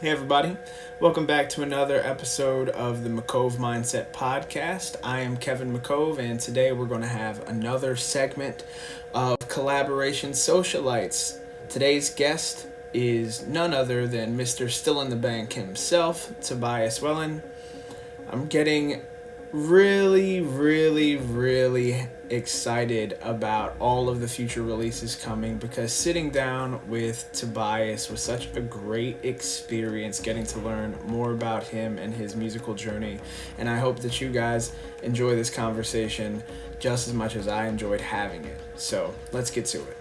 Hey, everybody. Welcome back to another episode of the McCove Mindset Podcast. I am Kevin McCove, and today we're going to have another segment of collaboration socialites. Today's guest is none other than Mr. Still in the Bank himself, Tobias Welin. I'm getting really excited about all of the future releases coming because sitting down with Tobias was such a great experience getting to learn more about him and his musical journey. And I hope that you guys enjoy this conversation just as much as I enjoyed having it. So let's get to it.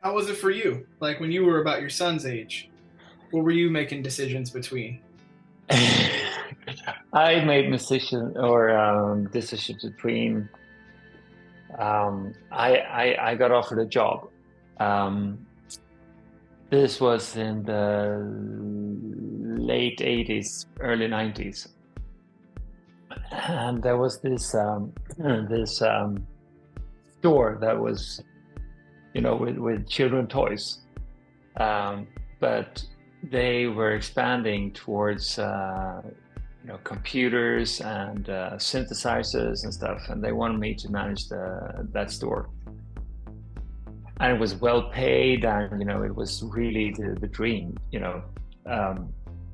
How was it for you? Like when you were about your son's age, what were you making decisions between? I made decisions between. I got offered a job. Um, this was in the late 80s, early 90s, and there was this store that was, with children toys, but they were expanding towards computers and synthesizers and stuff, and they wanted me to manage that store. And it was well paid, and it was really the dream,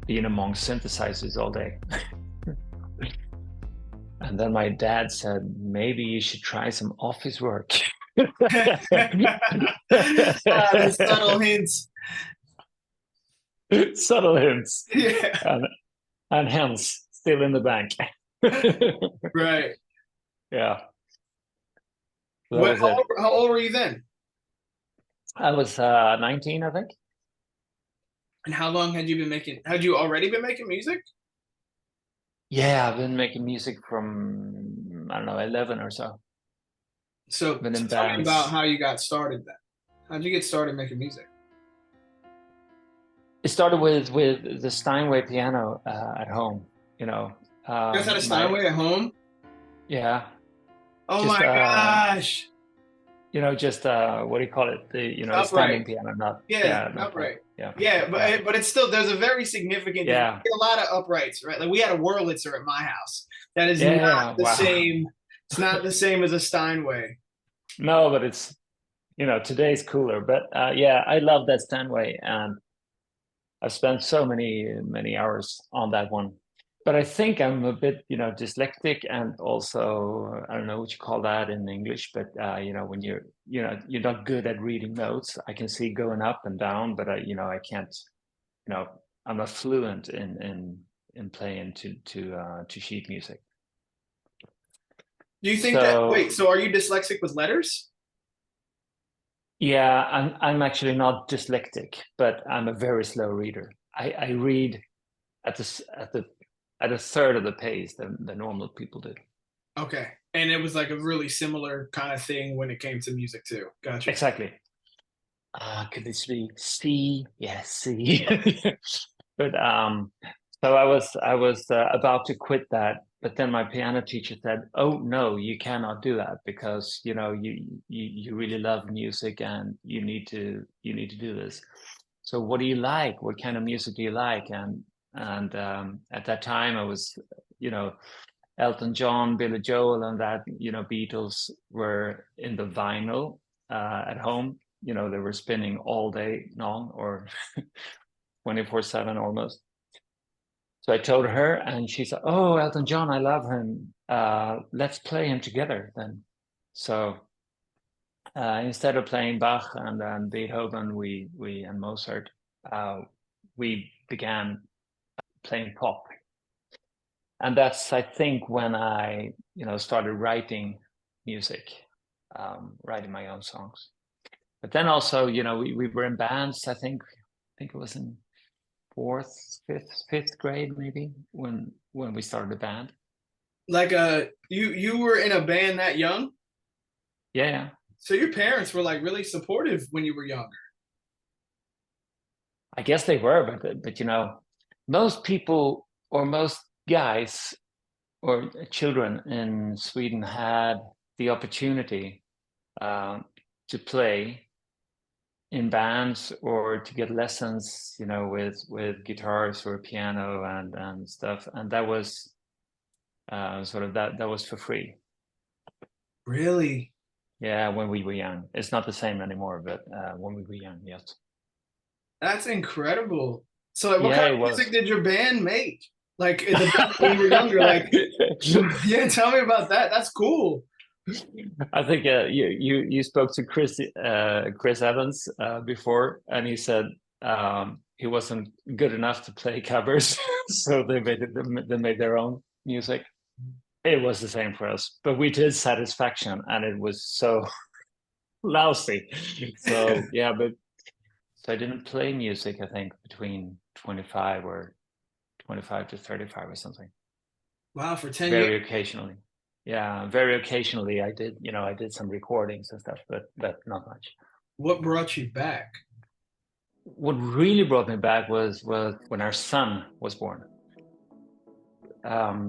being among synthesizers all day. And then my dad said, maybe you should try some office work. The subtle hints. Subtle hints. Yeah. And hence still in the bank. Right. Yeah. How old were you then? I was 19, I think. And how long had you already been making music? Yeah, I've been making music from, I don't know, 11 or so. So, Been in tell me about bands. how you got started then. How'd you get started making music? It started with the Steinway piano at home, you know. You guys had a My Steinway at home? Yeah, Oh just my gosh. just what do you call it? Upright. Standing piano, not Yeah, not like upright. yeah, Yeah, yeah, but it's still there's a very significant difference. yeah, We get a lot of uprights, right? Like we had a Wurlitzer at my house. That is yeah, not yeah. the Wow. same. It's not the same as a Steinway. No, but it's today's cooler. But yeah, I love that Steinway, and I've spent so many hours on that one. But I think I'm a bit, dyslexic, and also I don't know what you call that in English, but when you're not good at reading notes. I can see going up and down, but I can't. You know, I'm not fluent in playing to sheet music. Do you think that, wait, So so are you dyslexic with letters? yeah, I'm actually not dyslexic, but I'm a very slow reader. I read at a third of the pace than the normal people do. Okay. And it was like a really similar kind of thing when it came to music too. Gotcha. Exactly. Could this be C? Yes, C. But so I was about to quit that, but then my piano teacher said, "Oh no, you cannot do that because you really love music and you need to do this. So what do you like? What kind of music do you like?" And at that time I was, you know, Elton John, Billy Joel, and that Beatles were in the vinyl at home. They were spinning all day long or 24/7 almost. So I told her, and she said, "Oh, Elton John, I love him. Let's play him together then." So instead of playing Bach and Beethoven, we and Mozart, we began playing pop, and that's I think when I started writing music, writing my own songs. But then also, we were in bands. I think it was in fourth, fifth grade maybe when we started the band. Like you were in a band that young? Yeah, yeah. So your parents were like really supportive when you were younger. I guess they were, but most people or most guys or children in Sweden had the opportunity uh, to play in bands or to get lessons, with guitars or piano and stuff. And that was sort of that was for free. Really? Yeah, when we were young. It's not the same anymore, but when we were young, yes. That's incredible. So like, what Yeah, kind it of was. music did your band make? Like in the when you were younger, like yeah, tell me about that. That's cool. I think you spoke to Chris Evans before, and he said he wasn't good enough to play covers, so they made their own music. It was the same for us, but we did Satisfaction, and it was so lousy. So yeah, but so I didn't play music. I think between 25 to 35 or something. Wow, for 10 years. Very occasionally. Yeah, very occasionally I did some recordings and stuff, but not much. What brought you back? What really brought me back was when our son was born.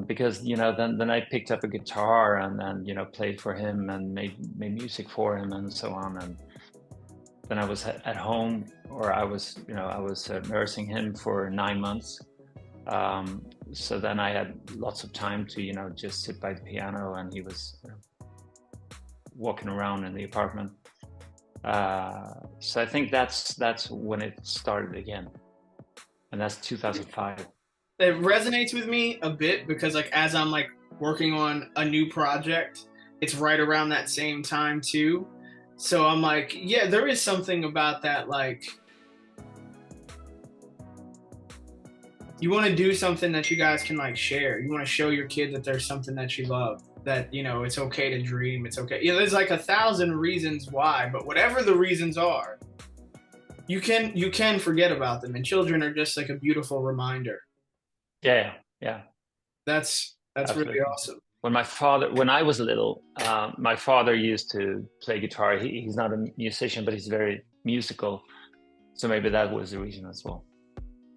Because then I picked up a guitar and played for him and made music for him and so on. And then I was at home, or I was nursing him for 9 months. So then I had lots of time to just sit by the piano, and he was walking around in the apartment. So I think that's when it started again, and that's 2005. It resonates with me a bit because like as I'm like working on a new project, it's right around that same time too. So I'm like, yeah, there is something about that. Like you want to do something that you guys can like share. You want to show your kid that there's something that you love, that it's okay to dream. It's okay. There's like 1,000 reasons why, but whatever the reasons are, you can forget about them, and children are just like a beautiful reminder. Yeah. That's Absolutely. really awesome. When I was little, my father used to play guitar. He's not a musician, but he's very musical. So maybe that was the reason as well.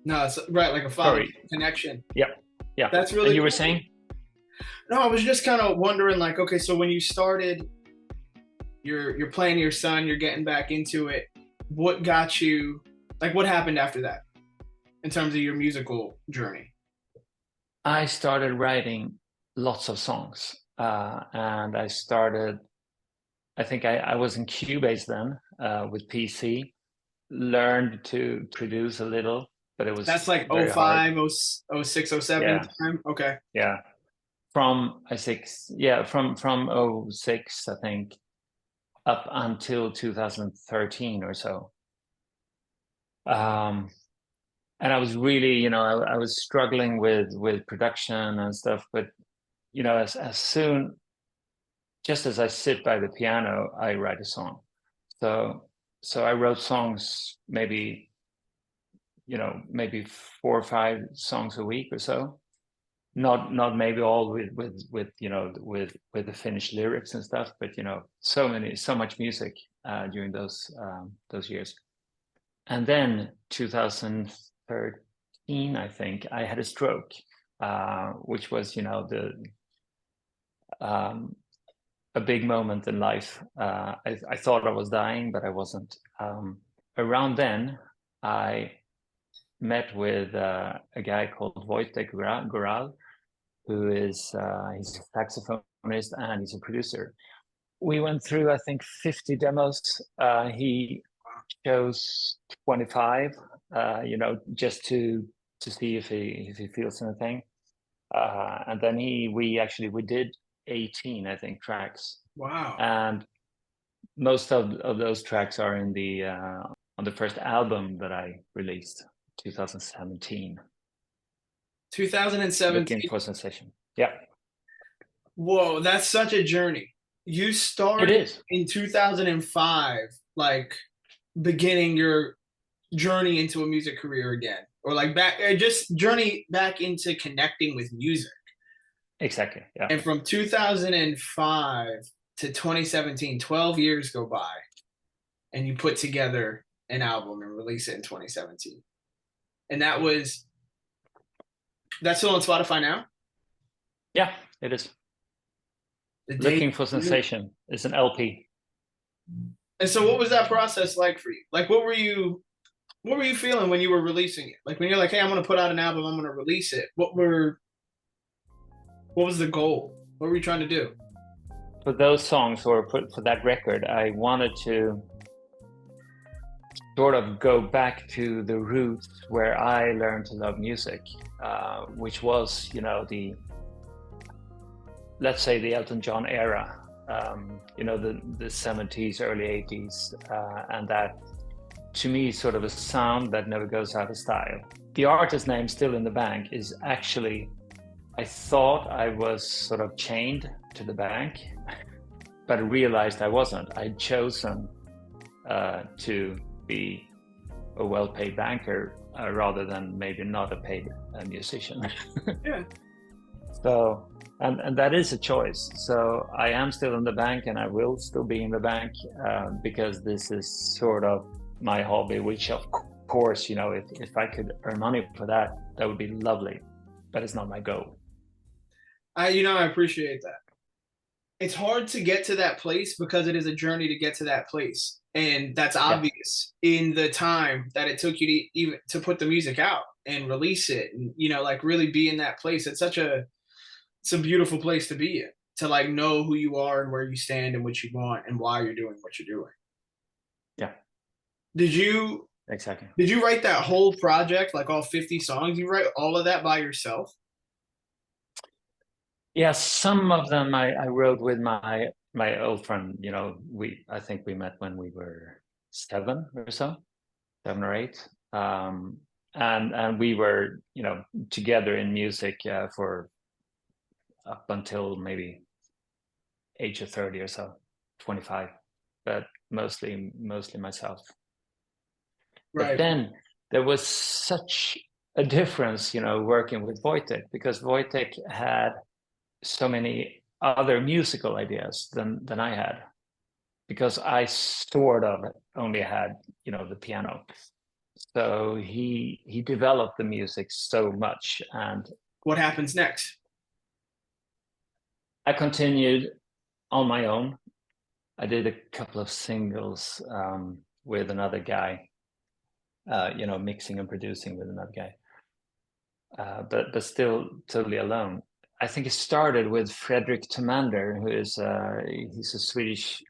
No, it's right, like a father connection. Yep. Yeah. That's really And you cool. were saying? No, I was just kind of wondering, like, okay, so when you started, you're playing your son, you're getting back into it. What got you, like, what happened after that in terms of your musical journey? I started writing lots of songs, and I think I was in Cubase then with PC, learned to produce a little, but it was that's like very 05, hard. 06, 07 Yeah. time. Okay. Yeah. From 06, I think, up until 2013 or so. And I was really, I was struggling with production and stuff, but as soon, just as I sit by the piano, I write a song. So I wrote songs, maybe 4 or 5 songs a week or so. Not maybe all with the finished lyrics and stuff, but so much music during those years. And then 2013, I think, I had a stroke, which was a big moment in life. I thought I was dying, but I wasn't. Around then, I met with a guy called Wojtek Goral, who is he's a saxophonist and he's a producer. We went through, I think, 50 demos. He chose 25, just to see if he feels anything. And then we did 18, I think, tracks. Wow. And most of those tracks are in the on the first album that I released, 2017. 2017. Looking for Sensation. Yeah. Whoa, that's such a journey. You started in 2005, like beginning your journey into a music career again, or like just journey back into connecting with music. Exactly. Yeah. And from 2005 to 2017, 12 years go by, and you put together an album and release it in 2017. And that's still on Spotify now? Yeah, it is. Looking for Sensation is an LP. And so what was that process like for you? Like what were you feeling when you were releasing it? Like when you're like, hey, I'm gonna put out an album, I'm gonna release it. What was the goal? What were you trying to do? For those songs, or for that record, I wanted to sort of go back to the roots where I learned to love music, which was, let's say the Elton John era, the 70s, early 80s, and that, to me, sort of a sound that never goes out of style. The artist name, Still in the Bank, is actually, I thought I was sort of chained to the bank, but I realized I wasn't. I'd chosen to be a well-paid banker rather than maybe not a paid musician. Yeah. So, and that is a choice. So I am still in the bank, and I will still be in the bank because this is sort of my hobby, which of course, if I could earn money for that, that would be lovely, but it's not my goal. I appreciate that. It's hard to get to that place because it is a journey to get to that place. And that's obvious in the time that it took you to even to put the music out and release it and, like really be in that place. It's a beautiful place to be in, to like know who you are and where you stand and what you want and why you're doing what you're doing. Yeah. Exactly. Did you write that whole project, like all 50 songs? You write all of that by yourself? Yeah, some of them I wrote with my old friend. I think we met when we were 7 or so, 7 or 8, and we were together in music for up until maybe age of 30 or so, 25, but mostly myself. Right. But then there was such a difference, working with Wojtek, because Wojtek had so many other musical ideas than I had, because I sort of only had, the piano. So he developed the music so much. And what happens next? I continued on my own. I did a couple of singles with another guy, mixing and producing with another guy, but still totally alone. I think it started with Fredrik Timander, who is he's a Swedish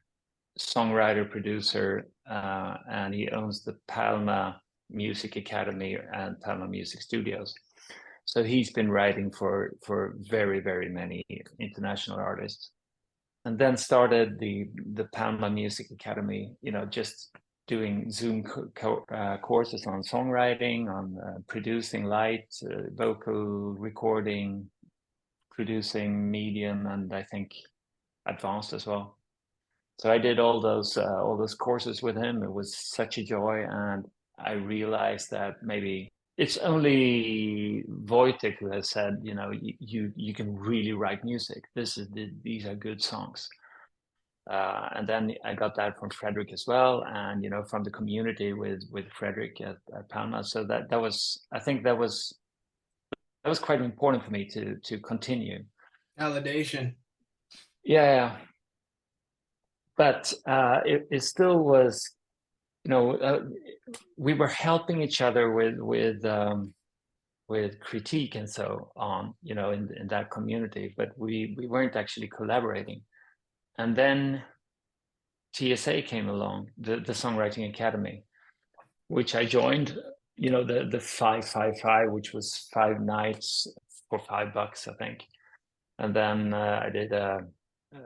songwriter, producer, and he owns the Palma Music Academy and Palma Music Studios. So he's been writing for very, very many international artists. And then started the Palma Music Academy, just doing Zoom courses on songwriting, on producing light, vocal recording, producing medium, and I think advanced as well. So I did all those courses with him. It was such a joy, and I realized that maybe it's only Wojtek who has said, you can really write music. These are good songs. And then I got that from Fredrik as well, and from the community with Fredrik at Palma. So that was, I think that was quite important for me to continue. Validation. Yeah. But it still was, we were helping each other with critique and so on, in that community, but we weren't actually collaborating. And then TSA came along, the Songwriting Academy, which I joined, the 555, which was 5 nights for $5, I think. And then I did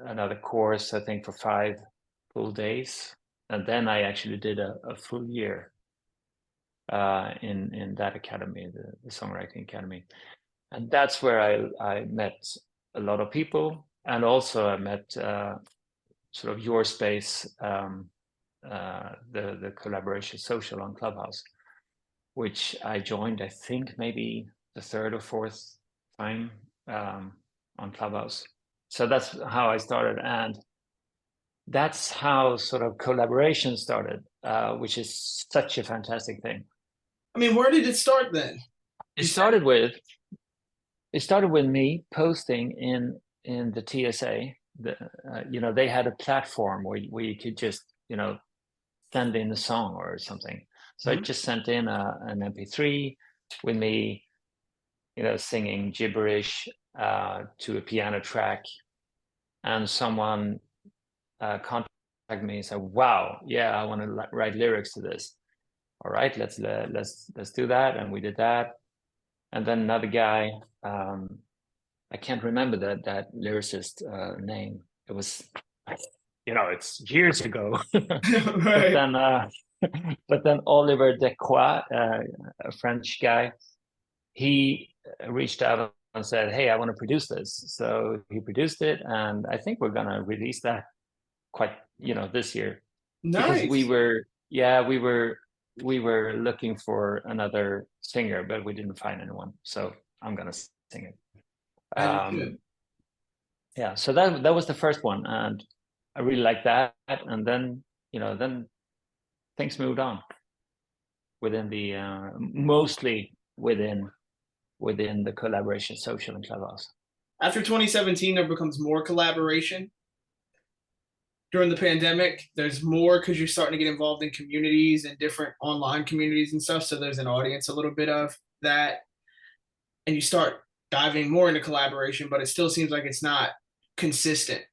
another course, I think, for 5 full days. And then I actually did a full year in that academy, the Songwriting Academy. And that's where I met a lot of people. And also I met sort of your space, the collaboration social on Clubhouse, which I joined, I think, maybe the 3rd or 4th time on Clubhouse. So that's how I started. And that's how sort of collaboration started, which is such a fantastic thing. I mean, where did it start then? It started with me posting in the TSA. They had a platform where you could just send in a song or something. So I Mhm. just sent in an MP3 with me, singing gibberish to a piano track, and someone contacted me and said, "Wow, yeah, I want to write lyrics to this." All right, let's do that, and we did that. And then another guy, I can't remember that lyricist name. It was, it's years ago. But Right. then, but then Oliver Decroix, a French guy, he reached out and said, "Hey, I want to produce this." So he produced it, and I think we're gonna release that quite, this year, because Nice. we were looking for another singer, but we didn't find anyone. So I'm gonna sing it. As you should. Yeah, so that was the first one, and I really liked that. And then, then things moved on within the mostly within the collaboration social and clubhouse. After 2017, there becomes more collaboration. During the pandemic, there's more because you're starting to get involved in communities and different online communities and stuff. So there's an audience a little bit of that. And you start diving more into collaboration, but it still seems like it's not consistent.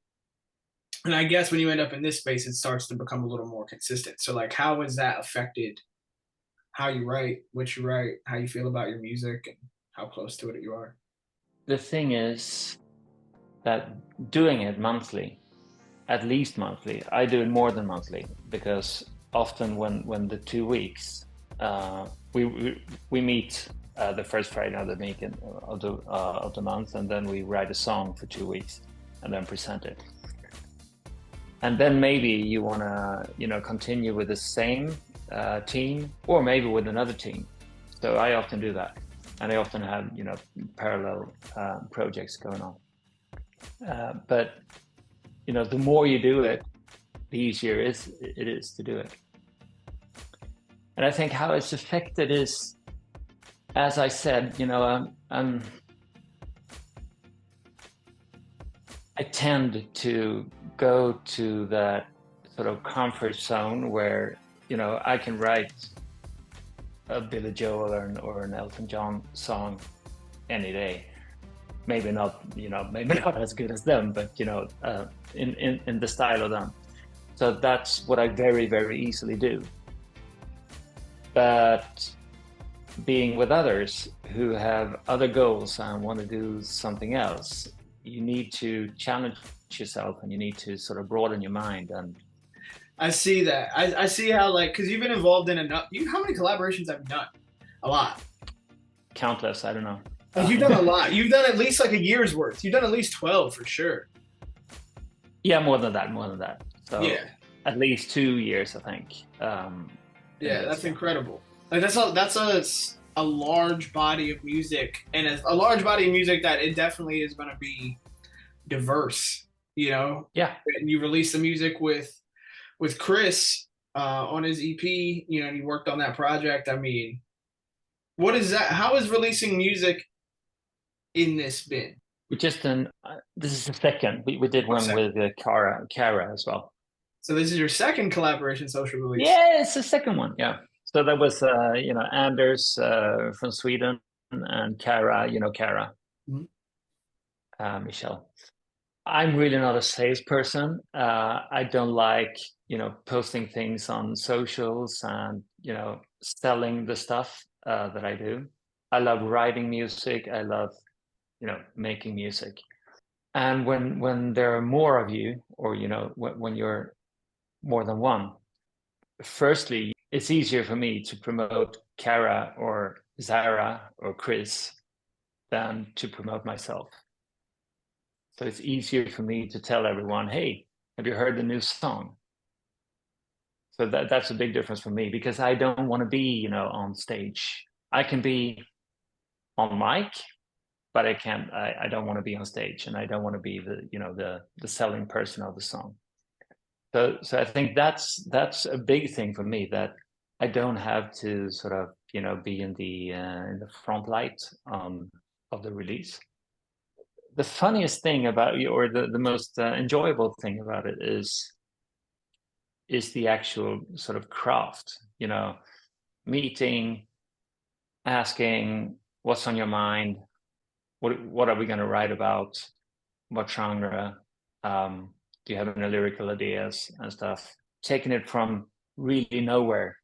And I guess when you end up in this space, it starts to become a little more consistent. So, like, how has that affected how you write, what you write, how you feel about your music, and how close to it you are? The thing is that doing it monthly, at least monthly, I do it more than monthly, because often when the 2 weeks, we meet the first Friday of the week of the month, and then we write a song for 2 weeks and then present it. And then maybe you want to continue with the same team, or maybe with another team. So I often do that, and I often have parallel projects going on. But the more you do it, the easier it is to do it. And I think how it's affected is, as I said, I tend to go to that sort of comfort zone where I can write a Billy Joel or an Elton John song any day. Maybe not as good as them, but in the style of them. So that's what I very, very easily do. But being with others who have other goals and want to do something else, you need to challenge yourself, and you need to sort of broaden your mind. And I see that. I see how, like, because you've been involved in enough. How many collaborations have you done? A lot. countless, I don't know. You've done a lot. You've done at least like a year's worth. You've done at least 12 for sure. Yeah, more than that. So yeah, at least 2 years, I think. That's incredible. Like that's a large body of music, and a large body of music that it definitely is going to be diverse. Yeah. And you release the music with Chris on his EP. And you worked on that project. I mean, what is that? How is releasing music in this been? We just this is the second. We did one with Cara as well. So this is your second collaboration social release. Yeah, it's the second one. Yeah. So that was Anders from Sweden, and Cara, Cara, Michelle. I'm really not a salesperson. I don't like posting things on socials and selling the stuff that I do. I love writing music. I love making music. And when there are more of you, or when you're more than one, firstly, it's easier for me to promote Cara or Zara or Chris than to promote myself. So it's easier for me to tell everyone, "Hey, have you heard the new song?" So that's a big difference for me, because I don't want to be on stage. I can be on mic, but I don't want to be on stage, and I don't want to be the selling person of the song. So I think that's a big thing for me, that I don't have to sort of be in the front light of the release. The funniest thing about you, or the most enjoyable thing about it, is is the actual sort of craft, meeting, asking what's on your mind, what are we going to write about, what genre, do you have any lyrical ideas and stuff, taking it from really nowhere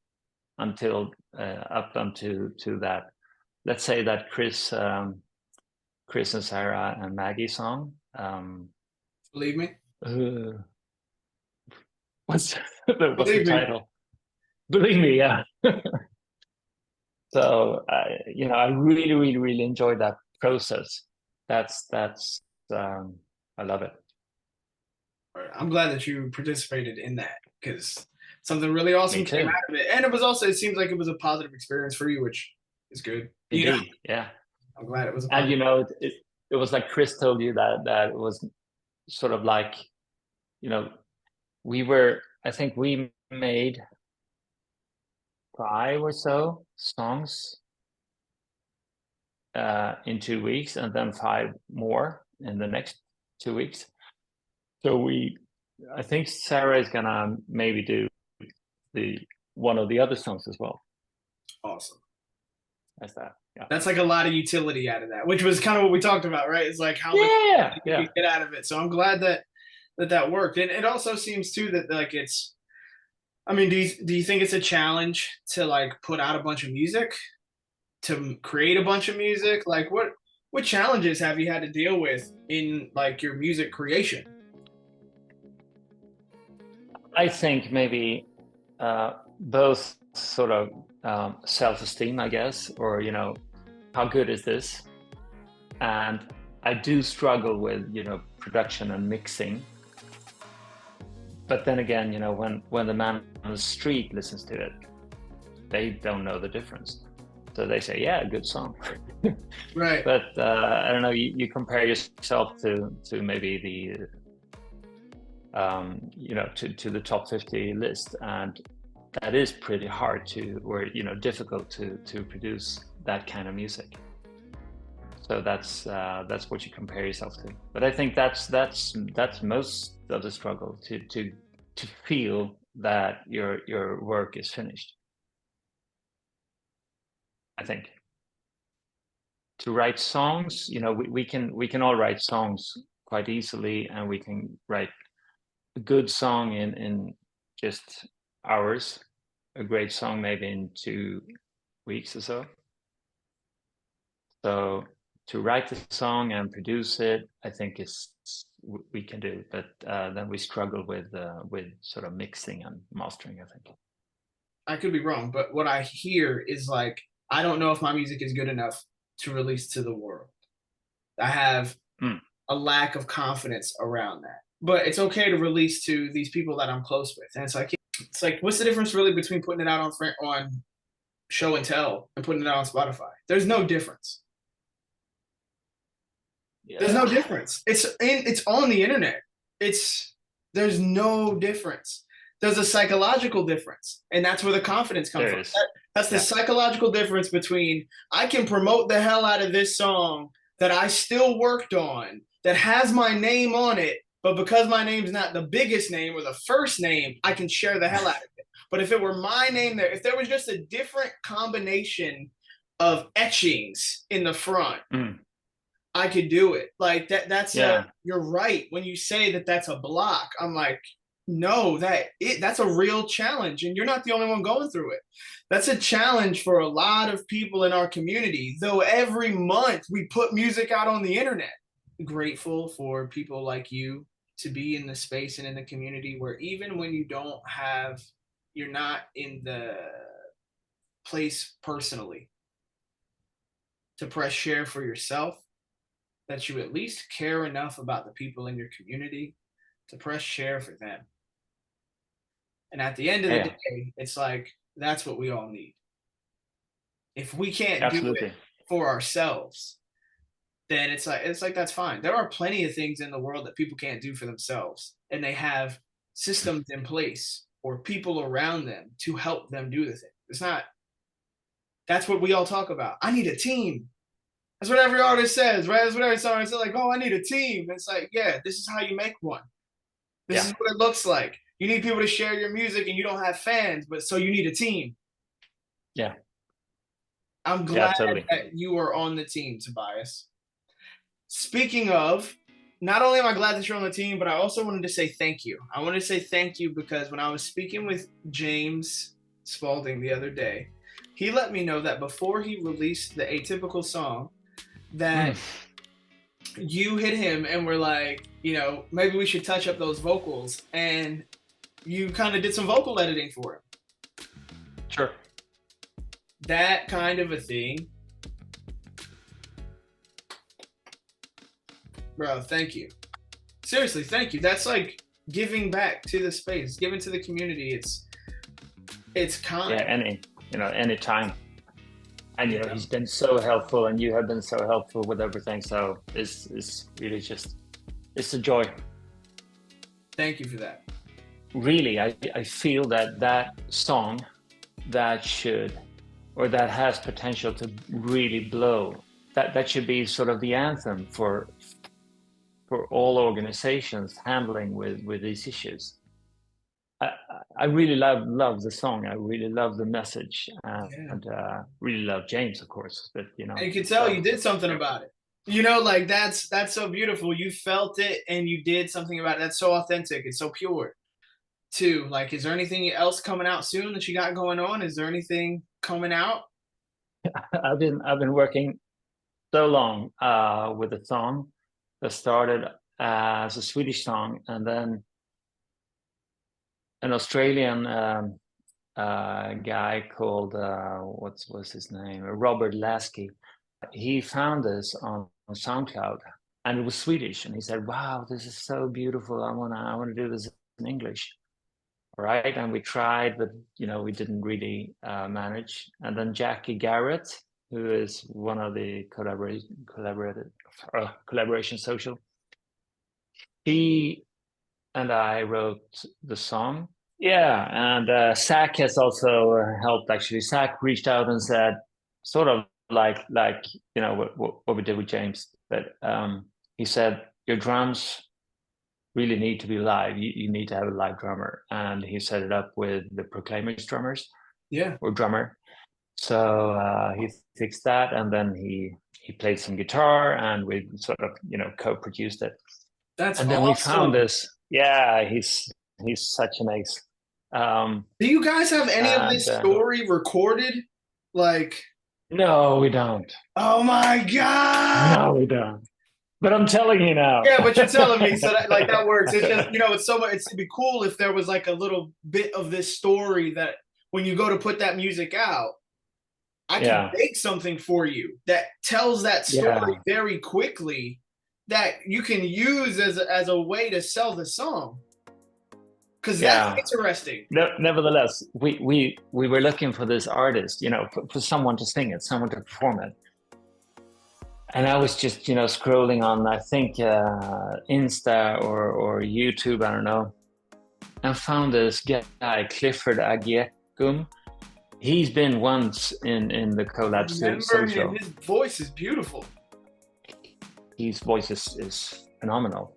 until up onto that. Let's say that Chris and Sarah and Maggie song. Believe me. What's the title? Believe me, yeah. So I really, really, really enjoyed that process. That's I love it. I'm glad that you participated in that, because something really awesome came out of it. And it seems like it was a positive experience for you, which is good. Indeed, yeah. I'm glad it was. And it was like Chris told you that it was sort of like, I think we made 5 or so songs in 2 weeks, and then 5 more in the next 2 weeks. So I think Sarah is gonna maybe do one of the other songs as well. Awesome. That's that. Yeah. That's like a lot of utility out of that, which was kind of what we talked about, right? It's like how much you can get out of it. So I'm glad that worked. And it also seems too that like it's, I mean, do you think it's a challenge to like put out a bunch of music, to create a bunch of music? Like what challenges have you had to deal with in like your music creation? I think maybe both sort of self-esteem, I guess, or how good is this? And I do struggle with production and mixing. But then again, when the man on the street listens to it, they don't know the difference. So they say, yeah, good song. Right. But I don't know, you compare yourself to maybe the to the top 50 list, and that is pretty hard difficult to produce that kind of music. So that's what you compare yourself to. But I think that's most of the struggle, to feel that your work is finished. I think to write songs, we can all write songs quite easily, and we can write a good song in just hours, a great song maybe in 2 weeks or so. So to write the song and produce it, I think we can do, but then we struggle with sort of mixing and mastering, I think. I could be wrong, but what I hear is like, I don't know if my music is good enough to release to the world. I have a lack of confidence around that. But it's okay to release to these people that I'm close with. And it's like, what's the difference really between putting it out on show and tell and putting it out on Spotify? There's no difference. Yeah. There's no difference. It's on the internet. There's no difference. There's a psychological difference, and that's where the confidence comes from. That's the psychological difference between, I can promote the hell out of this song that I still worked on, that has my name on it, but because my name's not the biggest name or the first name, I can share the hell out of it. But if it were my name there, if there was just a different combination of etchings in the front, I could do it. Like that's you're right. When you say that that's a block, I'm like, no, that's a real challenge. And you're not the only one going through it. That's a challenge for a lot of people in our community. Though every month we put music out on the internet. Grateful for people like you to be in the space and in the community where even when you're not in the place personally to press share for yourself, that you at least care enough about the people in your community to press share for them. And at the end of the day, it's like, that's what we all need. If we can't do it for ourselves, then it's like that's fine. There are plenty of things in the world that people can't do for themselves, and they have systems in place or people around them to help them do the thing. That's what we all talk about. I need a team. That's what every artist says, right? That's what every songwriter says, like, oh, I need a team. And it's like, yeah, this is how you make one. This is what it looks like. You need people to share your music, and you don't have fans, but so you need a team. Yeah. I'm glad totally. that you are on the team, Tobias. Speaking of, not only am I glad that you're on the team, but I also wanted to say thank you. I wanted to say thank you because when I was speaking with James Spalding the other day, he let me know that before he released the Atypical song, that you hit him and were like, you know, maybe we should touch up those vocals, and you kind of did some vocal editing for him. Sure. That kind of a thing. Bro, thank you. Seriously, thank you. That's like giving back to the space, giving to the community. It's kind. Yeah, any time. And he's been so helpful, and you have been so helpful with everything. So it's really just, it's a joy. Thank you for that. Really, I feel that song that has potential to really blow. That should be sort of the anthem for all organizations handling with these issues. I really love the song. I really love the message, and really love James, of course. But and you can tell you did something about it. Like that's so beautiful. You felt it and you did something about it. That's so authentic. It's so pure. Too. Like, is there anything else coming out soon that you got going on? Is there anything coming out? I've been working so long with a song that started as a Swedish song, and then an Australian guy called what was his name, Robert Lasky. He found this on SoundCloud, and it was Swedish, and he said, "Wow, this is so beautiful. I wanna do this in English." All right, and we tried, but we didn't really manage. And then Jackie Garrett, who is one of the collaboration social, he and I wrote the song. Yeah, and Zach has also helped. Actually, Zach reached out and said, sort of like what we did with James, but he said, your drums really need to be live. You need to have a live drummer, and he set it up with the Proclaimers drummers. Yeah, or drummer. So he fixed that, and then he played some guitar, and we sort of co-produced it. That's and then awesome. We found this. Yeah, he's such an ace. Do you guys have any of this story recorded? Like, no, we don't. Oh my God! No, we don't. But I'm telling you now. Yeah, but you're telling me, so that works. It's just it's so much. It'd be cool if there was like a little bit of this story that when you go to put that music out, I can make something for you that tells that story very quickly that you can use as a way to sell the song. Because that's interesting. No, nevertheless, we were looking for this artist, for someone to sing it, someone to perform it. And I was just, scrolling on, I think, Insta or YouTube, I don't know, and found this guy, Clifford Agiekum. He's been once in the collab social. His voice is beautiful. His voice is phenomenal.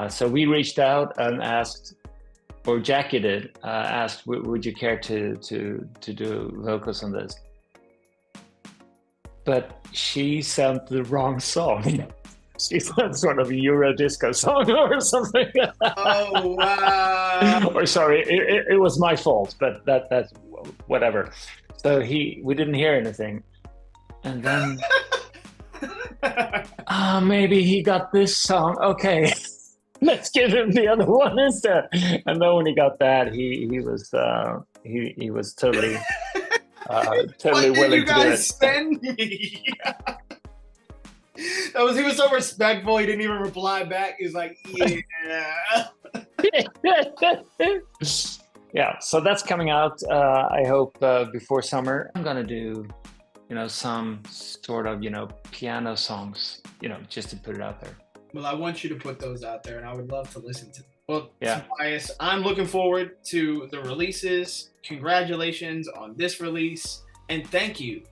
So we reached out and asked, or Jackie did, asked, would you care to do vocals on this? But she sent the wrong song. She sent sort of a Euro disco song or something. Oh, wow. Or sorry, it was my fault, but that's whatever. So we didn't hear anything. And then, maybe he got this song. Okay, let's give him the other one instead. And then when he got that, he was totally... totally what willing did you guys to send me? He was so respectful. He didn't even reply back. He's like, yeah. Yeah. So that's coming out. I hope before summer. I'm gonna do, some sort of, piano songs, just to put it out there. Well, I want you to put those out there, and I would love to listen to them. Well, Tobias, I'm looking forward to the releases. Congratulations on this release, and thank you.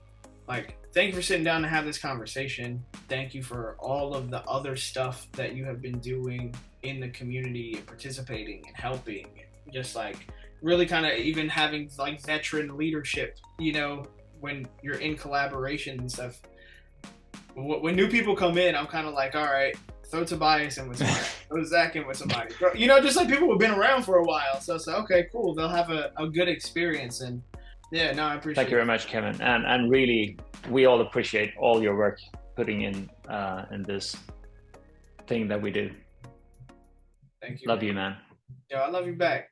Thank you for sitting down to have this conversation. Thank you for all of the other stuff that you have been doing in the community and participating and helping, and just like really kind of even having like veteran leadership, you know, when you're in collaboration and stuff. When new people come in, I'm kind of like, all right, throw Tobias in with somebody, throw Zach in with somebody, you know, just like people who've been around for a while. So it's like, okay, cool, they'll have a good experience. And yeah, no, I appreciate it. Thank you very much, Kevin. And really, we all appreciate all your work putting in this thing that we do. Thank you. Love you, man. Yo, I love you back.